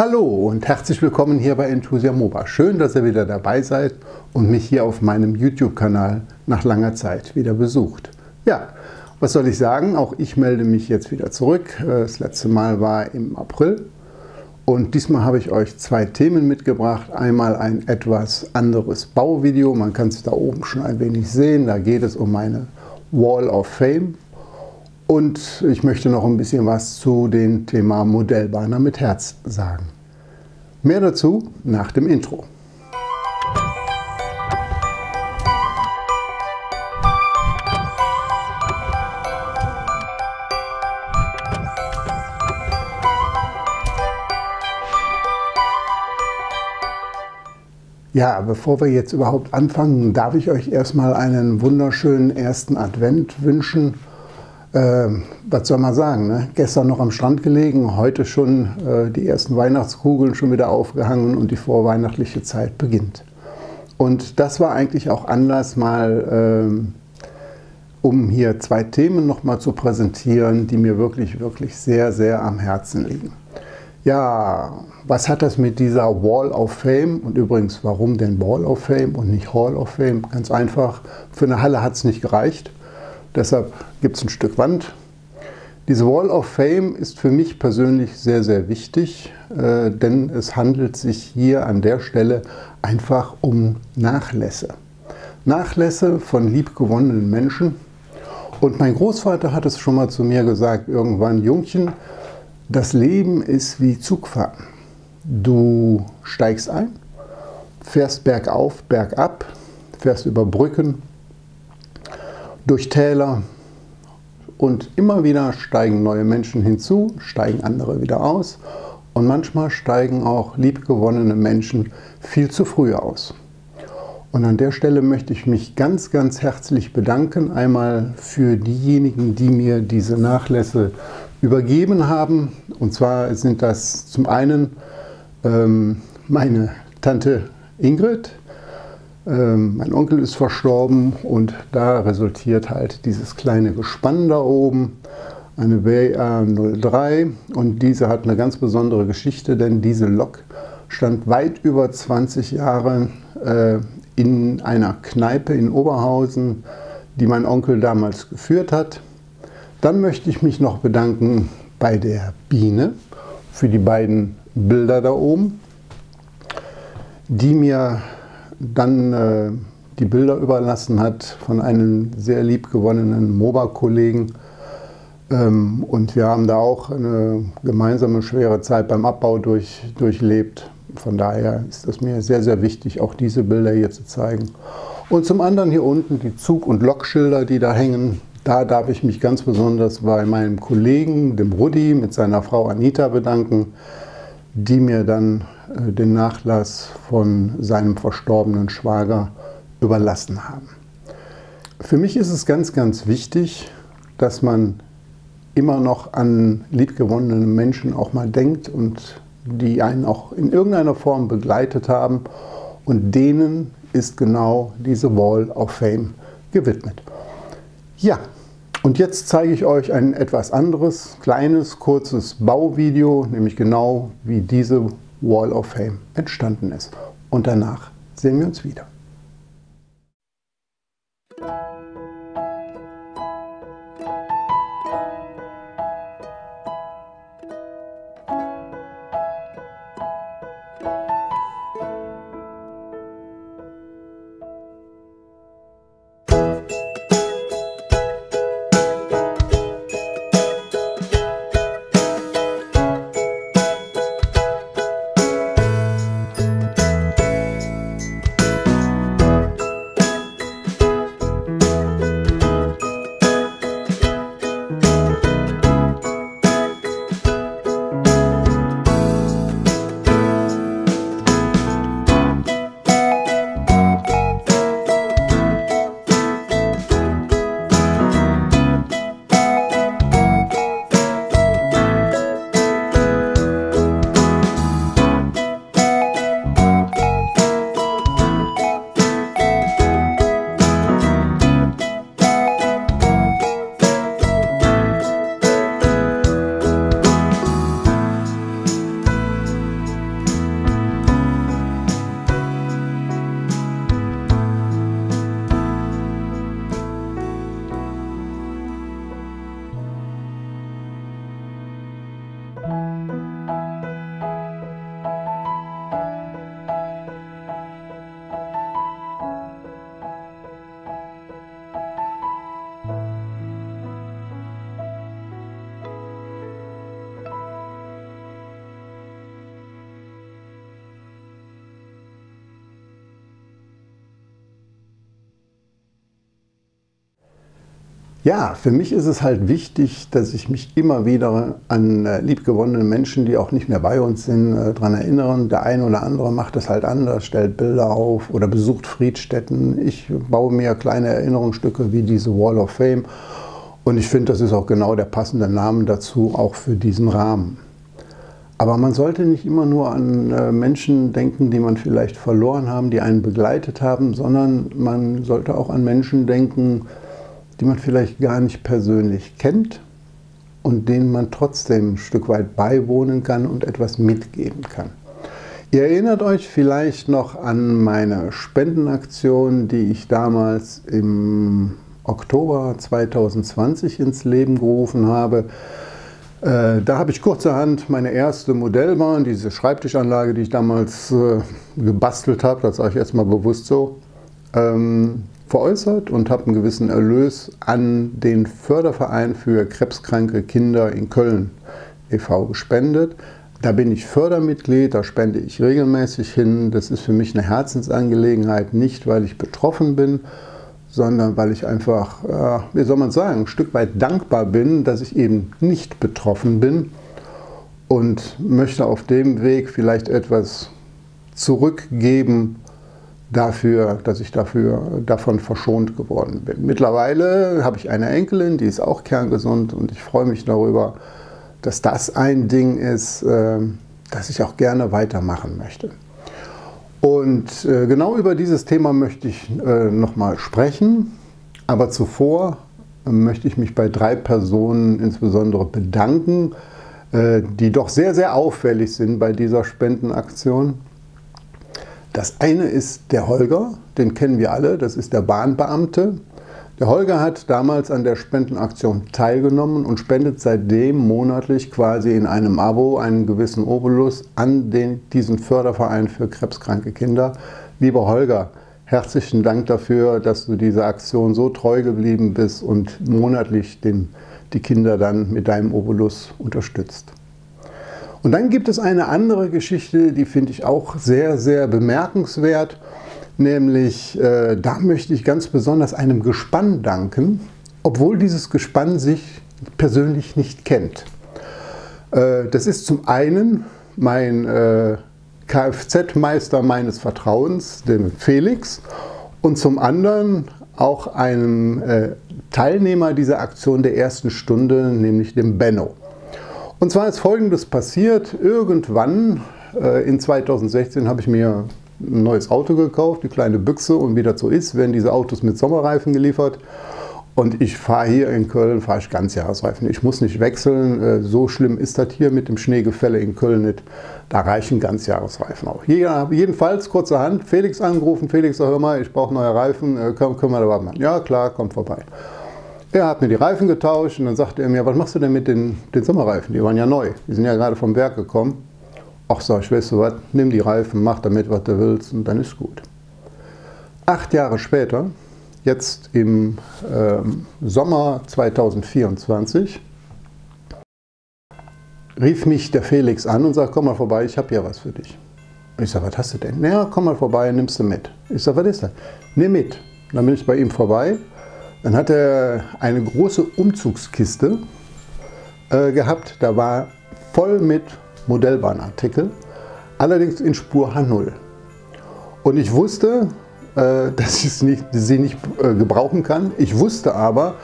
Hallo und herzlich willkommen hier bei Enthusiamoba. Schön, dass ihr wieder dabei seid und mich hier auf meinem YouTube-Kanal nach langer Zeit wieder besucht. Ja, was soll ich sagen? Auch ich melde mich jetzt wieder zurück. Das letzte Mal war im April und diesmal habe ich euch zwei Themen mitgebracht. Einmal ein etwas anderes Bauvideo. Man kann es da oben schon ein wenig sehen. Da geht es um meine Wall of Fame. Und ich möchte noch ein bisschen was zu dem Thema Modellbahner mit Herz sagen. Mehr dazu nach dem Intro. Ja, bevor wir jetzt überhaupt anfangen, darf ich euch erstmal einen wunderschönen ersten Advent wünschen. Was soll man sagen, ne? Gestern noch am Strand gelegen, heute schon die ersten Weihnachtskugeln schon wieder aufgehangen und die vorweihnachtliche Zeit beginnt. Und das war eigentlich auch Anlass mal, um hier zwei Themen nochmal zu präsentieren, die mir wirklich sehr, sehr am Herzen liegen. Ja, was hat das mit dieser Wall of Fame? Und übrigens, warum denn Wall of Fame und nicht Hall of Fame? Ganz einfach, für eine Halle hat es nicht gereicht. Deshalb gibt es ein Stück Wand. Diese Wall of Fame ist für mich persönlich sehr, sehr wichtig, denn es handelt sich hier an der Stelle einfach um Nachlässe. Nachlässe von liebgewonnenen Menschen. Und mein Großvater hat es schon mal zu mir gesagt, irgendwann: Jungchen, das Leben ist wie Zugfahren. Du steigst ein, fährst bergauf, bergab, fährst über Brücken, durch Täler und immer wieder steigen neue Menschen hinzu, steigen andere wieder aus und manchmal steigen auch liebgewonnene Menschen viel zu früh aus. Und an der Stelle möchte ich mich ganz herzlich bedanken, einmal für diejenigen, die mir diese Nachlässe übergeben haben. Und zwar sind das zum einen meine Tante Ingrid. Mein Onkel ist verstorben und da resultiert halt dieses kleine Gespann da oben, eine BA03, und diese hat eine ganz besondere Geschichte, denn diese Lok stand weit über 20 Jahre in einer Kneipe in Oberhausen, die mein Onkel damals geführt hat. Dann möchte ich mich noch bedanken bei der Biene für die beiden Bilder da oben, die mir dann die Bilder überlassen hat von einem sehr liebgewonnenen Moba-Kollegen. Und wir haben da auch eine gemeinsame schwere Zeit beim Abbau durchlebt. Von daher ist es mir sehr, sehr wichtig, auch diese Bilder hier zu zeigen. Und zum anderen hier unten die Zug- und Lokschilder, die da hängen. Da darf ich mich ganz besonders bei meinem Kollegen, dem Rudi, mit seiner Frau Anita bedanken, die mir dann den Nachlass von seinem verstorbenen Schwager überlassen haben. Für mich ist es ganz wichtig, dass man immer noch an liebgewonnene Menschen auch mal denkt und die einen auch in irgendeiner Form begleitet haben, und denen ist genau diese Wall of Fame gewidmet. Ja, und jetzt zeige ich euch ein etwas anderes, kleines, kurzes Bauvideo, nämlich genau wie diese Wall of Fame entstanden ist. Und danach sehen wir uns wieder. Ja, für mich ist es halt wichtig, dass ich mich immer wieder an liebgewonnene Menschen, die auch nicht mehr bei uns sind, daran erinnere. Der eine oder andere macht das halt anders, stellt Bilder auf oder besucht Friedstätten. Ich baue mir kleine Erinnerungsstücke wie diese Wall of Fame und ich finde, das ist auch genau der passende Name dazu, auch für diesen Rahmen. Aber man sollte nicht immer nur an Menschen denken, die man vielleicht verloren haben, die einen begleitet haben, sondern man sollte auch an Menschen denken, die man vielleicht gar nicht persönlich kennt und denen man trotzdem ein Stück weit beiwohnen kann und etwas mitgeben kann. Ihr erinnert euch vielleicht noch an meine Spendenaktion, die ich damals im Oktober 2020 ins Leben gerufen habe. Da habe ich kurzerhand meine erste Modellbahn, diese Schreibtischanlage, die ich damals gebastelt habe, das sage ich jetzt mal bewusst so, veräußert und habe einen gewissen Erlös an den Förderverein für krebskranke Kinder in Köln e.V. gespendet. Da bin ich Fördermitglied, da spende ich regelmäßig hin. Das ist für mich eine Herzensangelegenheit, nicht weil ich betroffen bin, sondern weil ich einfach, wie soll man sagen, ein Stück weit dankbar bin, dass ich eben nicht betroffen bin und möchte auf dem Weg vielleicht etwas zurückgeben, dafür, dass ich davon verschont geworden bin. Mittlerweile habe ich eine Enkelin, die ist auch kerngesund und ich freue mich darüber, dass das ein Ding ist, das ich auch gerne weitermachen möchte. Und genau über dieses Thema möchte ich nochmal sprechen, aber zuvor möchte ich mich bei 3 Personen insbesondere bedanken, die doch sehr, sehr auffällig sind bei dieser Spendenaktion. Das eine ist der Holger, den kennen wir alle, das ist der Bahnbeamte. Der Holger hat damals an der Spendenaktion teilgenommen und spendet seitdem monatlich quasi in einem Abo einen gewissen Obolus an diesen Förderverein für krebskranke Kinder. Lieber Holger, herzlichen Dank dafür, dass du dieser Aktion so treu geblieben bist und monatlich die Kinder dann mit deinem Obolus unterstützt. Und dann gibt es eine andere Geschichte, die finde ich auch sehr, sehr bemerkenswert. Nämlich, da möchte ich ganz besonders einem Gespann danken, obwohl dieses Gespann sich persönlich nicht kennt. Das ist zum einen mein Kfz-Meister meines Vertrauens, dem Felix, und zum anderen auch einem Teilnehmer dieser Aktion der ersten Stunde, nämlich dem Benno. Und zwar ist Folgendes passiert: Irgendwann in 2016 habe ich mir ein neues Auto gekauft, die kleine Büchse, und wie das so ist, werden diese Autos mit Sommerreifen geliefert. Und ich fahre hier in Köln, fahre ich Ganzjahresreifen. Ich muss nicht wechseln, so schlimm ist das hier mit dem Schneegefälle in Köln nicht. Da reichen Ganzjahresreifen auch. Jedenfalls kurzerhand Felix angerufen: Felix, hör mal, ich brauche neue Reifen, können wir da was machen? Ja klar, kommt vorbei. Er hat mir die Reifen getauscht und dann sagte er mir: Was machst du denn mit den Sommerreifen? Die waren ja neu, die sind ja gerade vom Werk gekommen. Ach, sag ich, weißt du was, nimm die Reifen, mach damit, was du willst, und dann ist gut. 8 Jahre später, jetzt im Sommer 2024, rief mich der Felix an und sagt: Komm mal vorbei, ich habe hier was für dich. Ich sage: Was hast du denn? Naja, komm mal vorbei, nimmst du mit. Ich sage: Was ist das? Nimm mit. Dann bin ich bei ihm vorbei. Dann hat er eine große Umzugskiste gehabt, da war voll mit Modellbahnartikel, allerdings in Spur H0. Und ich wusste, dass ich sie nicht gebrauchen kann. Ich wusste aber,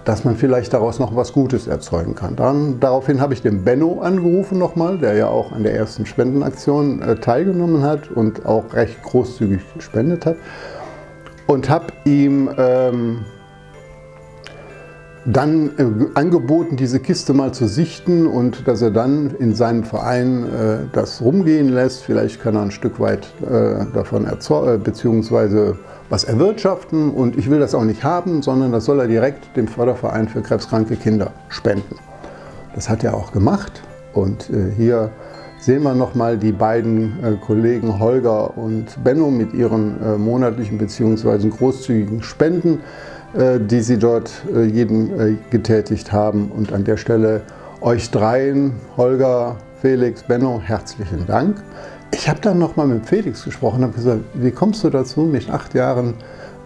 dass man vielleicht daraus noch was Gutes erzeugen kann. Daraufhin habe ich den Benno angerufen nochmal, der ja auch an der ersten Spendenaktion teilgenommen hat und auch recht großzügig gespendet hat, und habe ihm dann angeboten, diese Kiste mal zu sichten und dass er dann in seinem Verein das rumgehen lässt. Vielleicht kann er ein Stück weit davon beziehungsweise was erwirtschaften, und ich will das auch nicht haben, sondern das soll er direkt dem Förderverein für krebskranke Kinder spenden. Das hat er auch gemacht, und hier sehen wir nochmal die beiden Kollegen Holger und Benno mit ihren monatlichen beziehungsweise großzügigen Spenden, die sie dort jeden getätigt haben. Und an der Stelle euch dreien, Holger, Felix, Benno, herzlichen Dank. Ich habe dann nochmal mit Felix gesprochen und habe gesagt: Wie kommst du dazu, mich 8 Jahren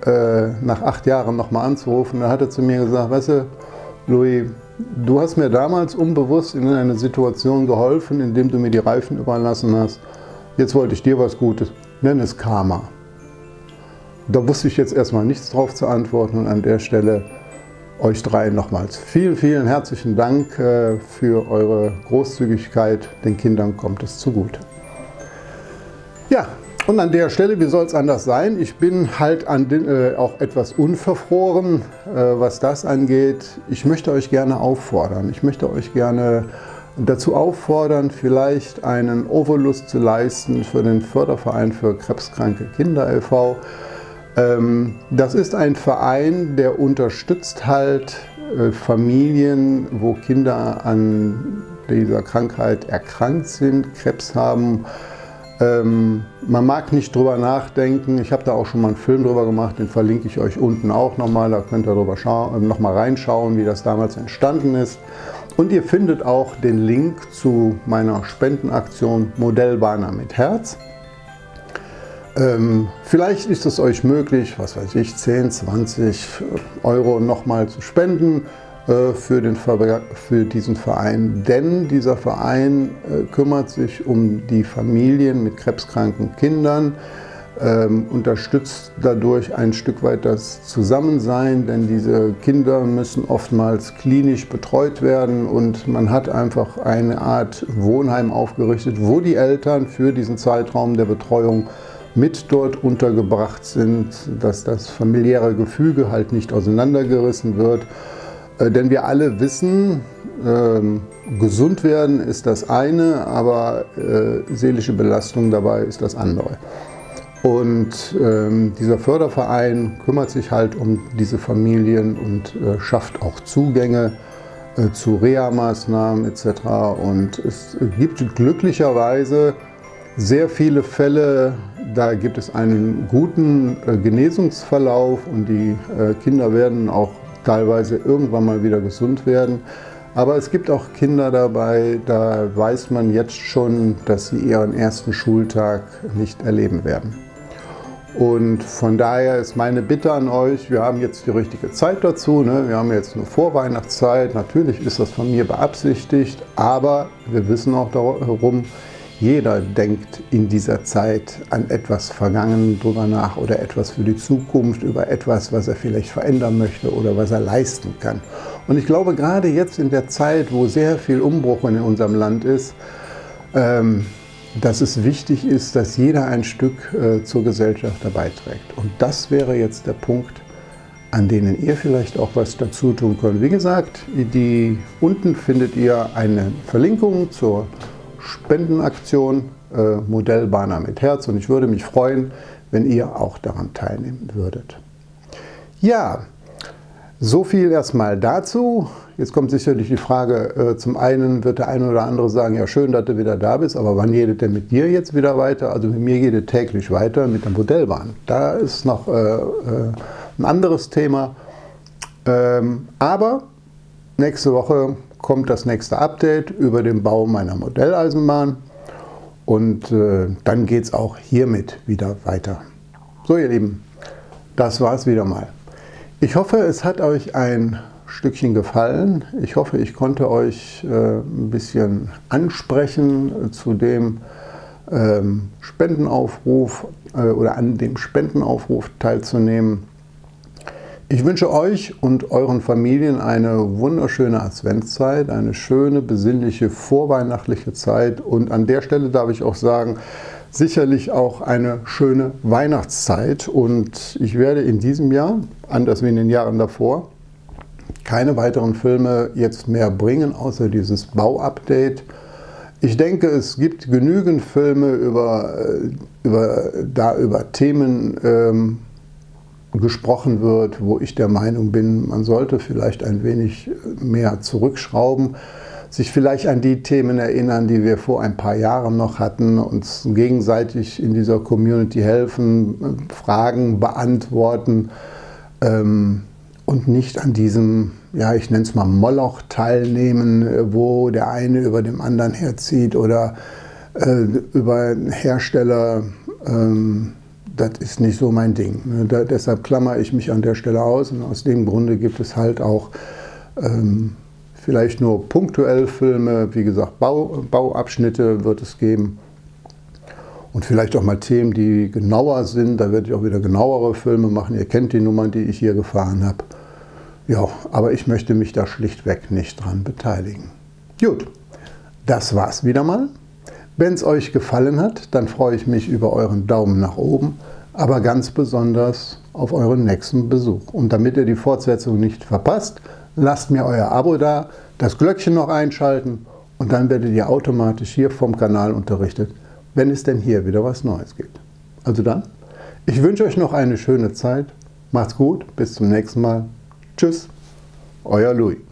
nach 8 Jahren nochmal anzurufen. Da hat er zu mir gesagt, weißt du, Louis, du hast mir damals unbewusst in eine Situation geholfen, indem du mir die Reifen überlassen hast. Jetzt wollte ich dir was Gutes. Nenn es Karma. Da wusste ich jetzt erstmal nichts drauf zu antworten und an der Stelle euch dreien nochmals vielen, vielen herzlichen Dank für eure Großzügigkeit. Den Kindern kommt es zugute. Ja, und an der Stelle, wie soll es anders sein? Ich bin halt auch etwas unverfroren, was das angeht. Ich möchte euch gerne auffordern. Ich möchte euch gerne dazu auffordern, vielleicht einen Obolus zu leisten für den Förderverein für krebskranke Kinder e.V. Das ist ein Verein, der unterstützt halt Familien, wo Kinder an dieser Krankheit erkrankt sind, Krebs haben. Man mag nicht drüber nachdenken, ich habe da auch schon mal einen Film drüber gemacht, den verlinke ich euch unten auch nochmal, da könnt ihr nochmal reinschauen, wie das damals entstanden ist. Und ihr findet auch den Link zu meiner Spendenaktion Modellbahner mit Herz. Vielleicht ist es euch möglich, was weiß ich, 10, 20 Euro nochmal zu spenden für diesen Verein. Denn dieser Verein kümmert sich um die Familien mit krebskranken Kindern, unterstützt dadurch ein Stück weit das Zusammensein, denn diese Kinder müssen oftmals klinisch betreut werden und man hat einfach eine Art Wohnheim aufgerichtet, wo die Eltern für diesen Zeitraum der Betreuung mit dort untergebracht sind, dass das familiäre Gefüge halt nicht auseinandergerissen wird. Denn wir alle wissen, gesund werden ist das eine, aber seelische Belastung dabei ist das andere. Und dieser Förderverein kümmert sich halt um diese Familien und schafft auch Zugänge zu Reha-Maßnahmen etc. Und es gibt glücklicherweise sehr viele Fälle, da gibt es einen guten Genesungsverlauf und die Kinder werden auch teilweise irgendwann mal wieder gesund werden. Aber es gibt auch Kinder dabei, da weiß man jetzt schon, dass sie ihren ersten Schultag nicht erleben werden. Und von daher ist meine Bitte an euch, wir haben jetzt die richtige Zeit dazu, ne? Wir haben jetzt eine Vorweihnachtszeit, natürlich ist das von mir beabsichtigt, aber wir wissen auch darum, jeder denkt in dieser Zeit an etwas Vergangenes drüber nach oder etwas für die Zukunft, über etwas, was er vielleicht verändern möchte oder was er leisten kann. Und ich glaube, gerade jetzt in der Zeit, wo sehr viel Umbruch in unserem Land ist, dass es wichtig ist, dass jeder ein Stück zur Gesellschaft dabei trägt. Und das wäre jetzt der Punkt, an denen ihr vielleicht auch was dazu tun könnt. Wie gesagt, unten findet ihr eine Verlinkung zur Spendenaktion Modellbahner mit Herz und ich würde mich freuen, wenn ihr auch daran teilnehmen würdet. Ja, so viel erstmal dazu. Jetzt kommt sicherlich die Frage, zum einen wird der eine oder andere sagen, ja schön, dass du wieder da bist, aber wann geht es denn mit dir jetzt wieder weiter? Also mit mir geht es täglich weiter mit der Modellbahn. Da ist noch ein anderes Thema, aber nächste Woche kommt das nächste Update über den Bau meiner Modelleisenbahn und dann geht es auch hiermit wieder weiter. So ihr Lieben, das war es wieder mal. Ich hoffe, es hat euch ein Stückchen gefallen. Ich hoffe, ich konnte euch ein bisschen ansprechen zu dem Spendenaufruf oder an dem Spendenaufruf teilzunehmen. Ich wünsche euch und euren Familien eine wunderschöne Adventszeit, eine schöne, besinnliche, vorweihnachtliche Zeit und an der Stelle darf ich auch sagen, sicherlich auch eine schöne Weihnachtszeit und ich werde in diesem Jahr, anders wie in den Jahren davor, keine weiteren Filme jetzt mehr bringen, außer dieses Bau-Update. Ich denke, es gibt genügend Filme über Themen, gesprochen wird, wo ich der Meinung bin, man sollte vielleicht ein wenig mehr zurückschrauben, sich vielleicht an die Themen erinnern, die wir vor ein paar Jahren noch hatten, uns gegenseitig in dieser Community helfen, Fragen beantworten und nicht an diesem, ja ich nenne es mal Moloch teilnehmen, wo der eine über dem anderen herzieht oder über Hersteller das ist nicht so mein Ding. Deshalb klammere ich mich an der Stelle aus und aus dem Grunde gibt es halt auch vielleicht nur punktuell Filme, wie gesagt, Bauabschnitte wird es geben und vielleicht auch mal Themen, die genauer sind. Da werde ich auch wieder genauere Filme machen. Ihr kennt die Nummern, die ich hier gefahren habe. Ja, aber ich möchte mich da schlichtweg nicht dran beteiligen. Gut, das war's wieder mal. Wenn es euch gefallen hat, dann freue ich mich über euren Daumen nach oben, aber ganz besonders auf euren nächsten Besuch. Und damit ihr die Fortsetzung nicht verpasst, lasst mir euer Abo da, das Glöckchen noch einschalten und dann werdet ihr automatisch hier vom Kanal unterrichtet, wenn es denn hier wieder was Neues gibt. Also dann, ich wünsche euch noch eine schöne Zeit. Macht's gut, bis zum nächsten Mal. Tschüss, euer Louis.